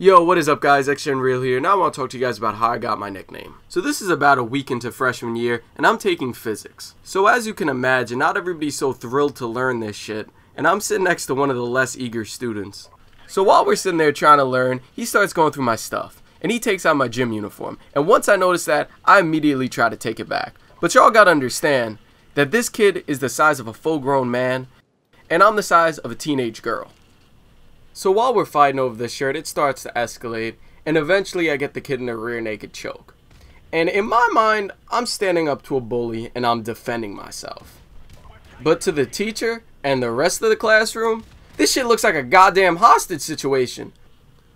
Yo, what is up guys, XGeNReaL here. Now I want to talk to you guys about how I got my nickname. So this is about a week into freshman year, and I'm taking physics. So as you can imagine, not everybody's so thrilled to learn this shit, and I'm sitting next to one of the less eager students. So while we're sitting there trying to learn, he starts going through my stuff, and he takes out my gym uniform. And once I notice that, I immediately try to take it back. But y'all gotta understand that this kid is the size of a full-grown man, and I'm the size of a teenage girl. So while we're fighting over this shirt, it starts to escalate, and eventually I get the kid in a rear naked choke. And in my mind, I'm standing up to a bully and I'm defending myself. But to the teacher and the rest of the classroom, this shit looks like a goddamn hostage situation.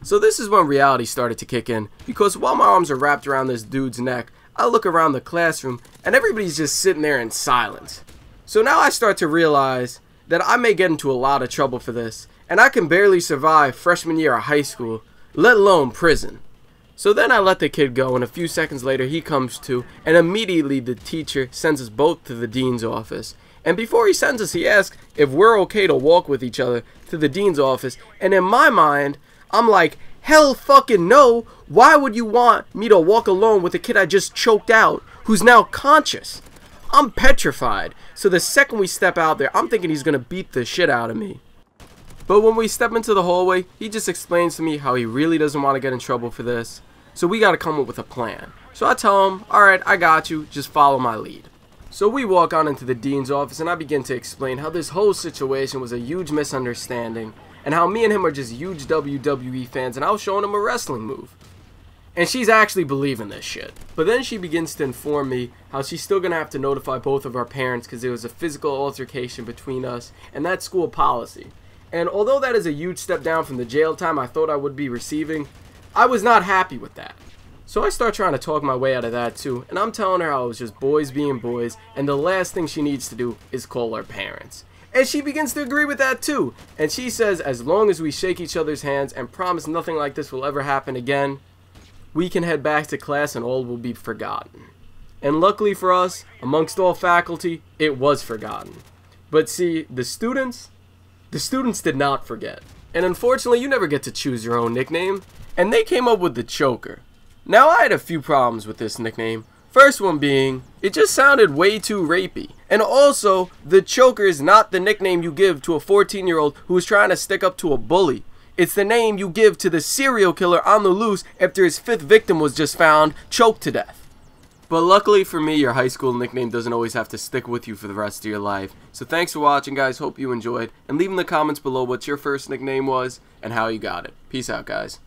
So this is when reality started to kick in, because while my arms are wrapped around this dude's neck, I look around the classroom and everybody's just sitting there in silence. So now I start to realize that I may get into a lot of trouble for this, and I can barely survive freshman year of high school, let alone prison. So then I let the kid go, and a few seconds later he comes to, and immediately the teacher sends us both to the dean's office. And before he sends us, he asks if we're okay to walk with each other to the dean's office. And in my mind, I'm like, hell fucking no. Why would you want me to walk alone with a kid I just choked out, who's now conscious? I'm petrified. So the second we step out there, I'm thinking he's gonna beat the shit out of me. But when we step into the hallway, he just explains to me how he really doesn't want to get in trouble for this. So we gotta come up with a plan. So I tell him, alright, I got you, just follow my lead. So we walk on into the dean's office, and I begin to explain how this whole situation was a huge misunderstanding, and how me and him are just huge WWE fans, and I was showing him a wrestling move. And she's actually believing this shit. But then she begins to inform me how she's still gonna have to notify both of our parents because there was a physical altercation between us, and that's school policy. And although that is a huge step down from the jail time I thought I would be receiving, I was not happy with that. So I start trying to talk my way out of that too, and I'm telling her how it was just boys being boys, and the last thing she needs to do is call her parents. And she begins to agree with that too, and she says as long as we shake each other's hands and promise nothing like this will ever happen again, we can head back to class and all will be forgotten. And luckily for us, amongst all faculty, it was forgotten. But see, the students did not forget. And unfortunately, you never get to choose your own nickname. And they came up with the Choker. Now, I had a few problems with this nickname. First one being, it just sounded way too rapey. And also, the Choker is not the nickname you give to a 14-year-old who is trying to stick up to a bully. It's the name you give to the serial killer on the loose after his 5th victim was just found choked to death. But luckily for me, your high school nickname doesn't always have to stick with you for the rest of your life. So thanks for watching, guys. Hope you enjoyed. And leave in the comments below what your first nickname was and how you got it. Peace out, guys.